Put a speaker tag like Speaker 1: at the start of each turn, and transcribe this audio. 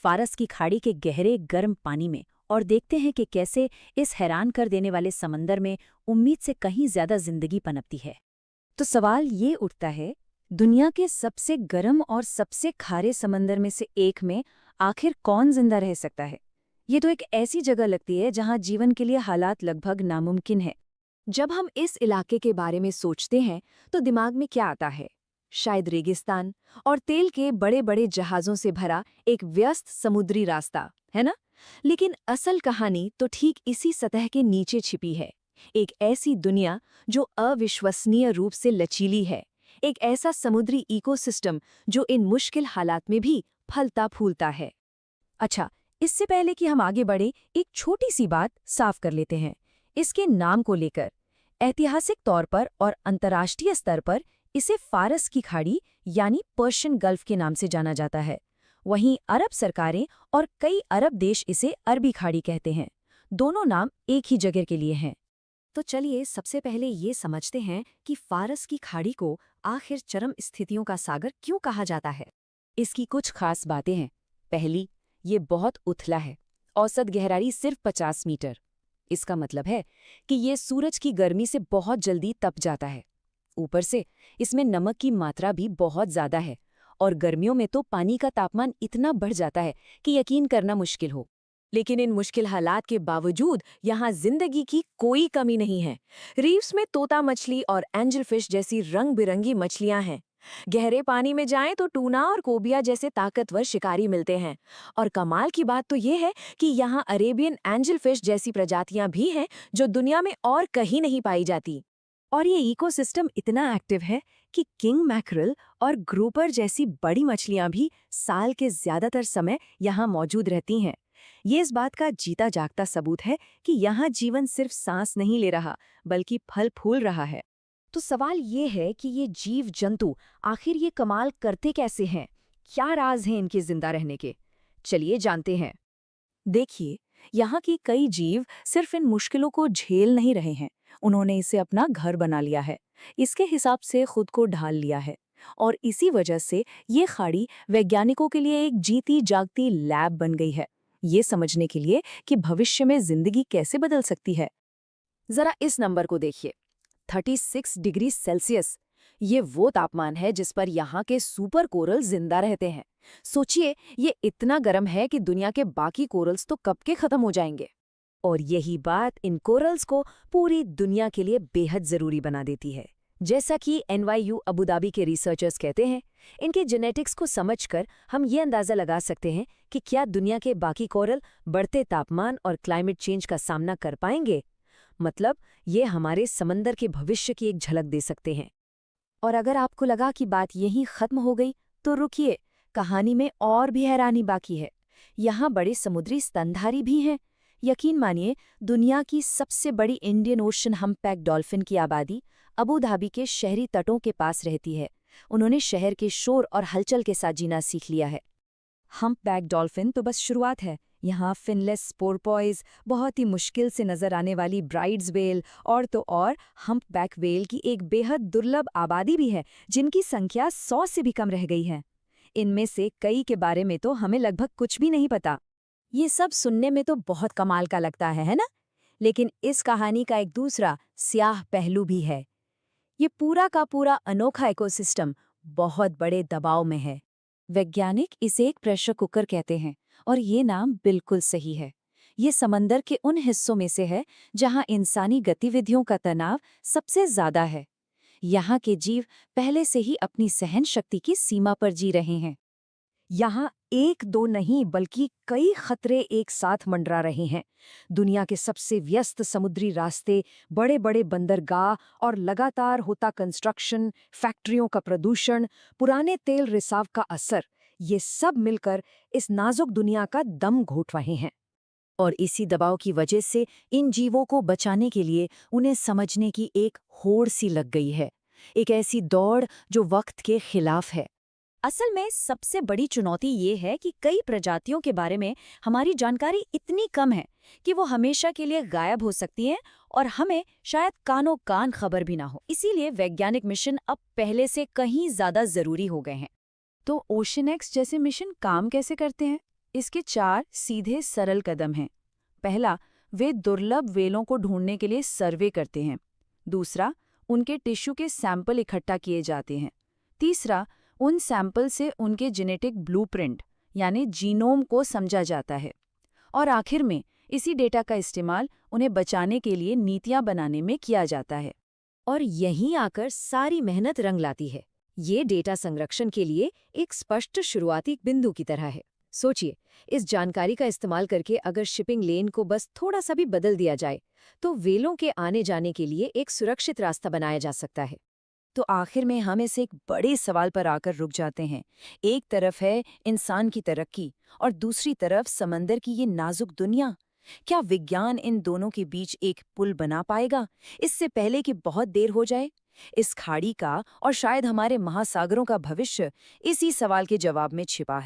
Speaker 1: फारस की खाड़ी के गहरे गर्म पानी में और देखते हैं कि कैसे इस हैरान कर देने वाले समंदर में उम्मीद से कहीं ज्यादा जिंदगी पनपती है। तो सवाल ये उठता है, दुनिया के सबसे गर्म और सबसे खारे समंदर में से एक में आखिर कौन जिंदा रह सकता है? ये तो एक ऐसी जगह लगती है जहां जीवन के लिए हालात लगभग नामुमकिन है। जब हम इस इलाके के बारे में सोचते हैं तो दिमाग में क्या आता है? शायद रेगिस्तान और तेल के बड़े बड़े जहाज़ों से भरा एक व्यस्त समुद्री रास्ता, है ना? लेकिन असल कहानी तो ठीक इसी सतह के नीचे छिपी है। एक ऐसी दुनिया जो अविश्वसनीय रूप से लचीली है, एक ऐसा समुद्री इकोसिस्टम जो इन मुश्किल हालात में भी फलता फूलता है। अच्छा, इससे पहले कि हम आगे बढ़े, एक छोटी सी बात साफ कर लेते हैं। इसके नाम को लेकर ऐतिहासिक तौर पर और अंतर्राष्ट्रीय स्तर पर इसे फारस की खाड़ी यानी पर्शियन गल्फ के नाम से जाना जाता है। वहीं अरब सरकारें और कई अरब देश इसे अरबी खाड़ी कहते हैं। दोनों नाम एक ही जगह के लिए हैं। तो चलिए सबसे पहले ये समझते हैं कि फारस की खाड़ी को आखिर चरम स्थितियों का सागर क्यों कहा जाता है। इसकी कुछ खास बातें हैं। पहली, ये बहुत उथला है। औसत गहराई सिर्फ 50 मीटर। इसका मतलब है कि ये सूरज की गर्मी से बहुत जल्दी तप जाता है। ऊपर से इसमें नमक की मात्रा भी बहुत ज्यादा है और गर्मियों में तो पानी का तापमान इतना बढ़ जाता है कि यकीन करना मुश्किल हो। लेकिन इन मुश्किल हालात के बावजूद यहाँ जिंदगी की कोई कमी नहीं है। रीफ्स में तोता मछली और एंजल फिश जैसी रंग बिरंगी मछलियां हैं। गहरे पानी में जाएं तो टूना और कोबिया जैसे ताकतवर शिकारी मिलते हैं। और कमाल की बात तो ये है कि यहाँ अरेबियन एंजल फिश जैसी प्रजातियां भी हैं जो दुनिया में और कहीं नहीं पाई जाती। और ये इकोसिस्टम इतना एक्टिव है कि किंग मैकरल और ग्रुपर जैसी बड़ी मछलियां भी साल के ज्यादातर समय यहाँ मौजूद रहती हैं। ये इस बात का जीता जागता सबूत है कि यहाँ जीवन सिर्फ सांस नहीं ले रहा बल्कि फल फूल रहा है। तो सवाल ये है कि ये जीव जंतु आखिर ये कमाल करते कैसे हैं? क्या राज हैं इनके जिंदा रहने के? चलिए जानते हैं। देखिए, यहाँ की कई जीव सिर्फ इन मुश्किलों को झेल नहीं रहे हैं, उन्होंने इसे अपना घर बना लिया है, इसके हिसाब से खुद को ढाल लिया है। और इसी वजह से ये खाड़ी वैज्ञानिकों के लिए एक जीती जागती लैब बन गई है, ये समझने के लिए कि भविष्य में जिंदगी कैसे बदल सकती है। जरा इस नंबर को देखिए, 36 डिग्री सेल्सियस। ये वो तापमान है जिस पर यहाँ के सुपर कोरल जिंदा रहते हैं। सोचिए, ये इतना गर्म है कि दुनिया के बाकी कोरल्स तो कब के खत्म हो जाएंगे। और यही बात इन कोरल्स को पूरी दुनिया के लिए बेहद जरूरी बना देती है। जैसा कि NYU अबू धाबी के रिसर्चर्स कहते हैं, इनके जेनेटिक्स को समझकर हम ये अंदाजा लगा सकते हैं कि क्या दुनिया के बाकी कोरल बढ़ते तापमान और क्लाइमेट चेंज का सामना कर पाएंगे। मतलब ये हमारे समंदर के भविष्य की एक झलक दे सकते हैं। और अगर आपको लगा कि बात यहीं खत्म हो गई, तो रुकिए, कहानी में और भी हैरानी बाकी है। यहाँ बड़े समुद्री स्तनधारी भी हैं। यकीन मानिए, दुनिया की सबसे बड़ी इंडियन ओशन हम्पबैक डॉल्फिन की आबादी अबू धाबी के शहरी तटों के पास रहती है। उन्होंने शहर के शोर और हलचल के साथ जीना सीख लिया है। हम्पबैक डॉल्फिन तो बस शुरुआत है। यहाँ फिनलेस पोर्पोइज, बहुत ही मुश्किल से नजर आने वाली ब्राइड्स वेल और तो और हम्पबैक वेल की एक बेहद दुर्लभ आबादी भी है, जिनकी संख्या 100 से भी कम रह गई है। इनमें से कई के बारे में तो हमें लगभग कुछ भी नहीं पता। ये सब सुनने में तो बहुत कमाल का लगता है ना? लेकिन इस कहानी का एक दूसरा स्याह पहलू भी है। ये पूरा का पूरा अनोखा इकोसिस्टम बहुत बड़े दबाव में है। वैज्ञानिक इसे एक प्रेशर कुकर कहते हैं और ये नाम बिल्कुल सही है। ये समंदर के उन हिस्सों में से है जहां इंसानी गतिविधियों का तनाव सबसे ज्यादा है। यहाँ के जीव पहले से ही अपनी सहन शक्ति की सीमा पर जी रहे हैं। यहाँ एक दो नहीं बल्कि कई खतरे एक साथ मंडरा रहे हैं। दुनिया के सबसे व्यस्त समुद्री रास्ते, बड़े बड़े बंदरगाह और लगातार होता कंस्ट्रक्शन, फैक्ट्रियों का प्रदूषण, पुराने तेल रिसाव का असर, ये सब मिलकर इस नाजुक दुनिया का दम घोट रहे हैं। और इसी दबाव की वजह से इन जीवों को बचाने के लिए उन्हें समझने की एक होड़ सी लग गई है, एक ऐसी दौड़ जो वक्त के खिलाफ है। असल में सबसे बड़ी चुनौती ये है कि कई प्रजातियों के बारे में हमारी जानकारी इतनी कम है कि वो हमेशा के लिए गायब हो सकती हैं और हमें शायद कानों कान खबर भी ना हो। इसीलिए वैज्ञानिक मिशन अब पहले से कहीं ज्यादा जरूरी हो गए हैं। तो ओशन एक्स जैसे मिशन काम कैसे करते हैं? इसके 4 सीधे सरल कदम हैं। पहला, वे दुर्लभ व्हेलों को ढूंढने के लिए सर्वे करते हैं। दूसरा, उनके टिश्यू के सैंपल इकट्ठा किए जाते हैं। तीसरा, उन सैंपल से उनके जेनेटिक ब्लूप्रिंट यानी जीनोम को समझा जाता है। और आखिर में इसी डेटा का इस्तेमाल उन्हें बचाने के लिए नीतियां बनाने में किया जाता है।
Speaker 2: और यहीं आकर सारी मेहनत रंग लाती है। ये डेटा संरक्षण के लिए एक स्पष्ट शुरुआती बिंदु की तरह है। सोचिए, इस जानकारी का इस्तेमाल करके अगर शिपिंग लेन को बस थोड़ा सा भी बदल दिया जाए, तो व्हेलों के आने जाने के लिए एक सुरक्षित रास्ता बनाया जा सकता है।
Speaker 1: तो आखिर में हम इस एक बड़े सवाल पर आकर रुक जाते हैं। एक तरफ है इंसान की तरक्की और दूसरी तरफ समंदर की ये नाजुक दुनिया। क्या विज्ञान इन दोनों के बीच एक पुल बना पाएगा, इससे पहले कि बहुत देर हो जाए? इस खाड़ी का और शायद हमारे महासागरों का भविष्य इसी सवाल के जवाब में छिपा है।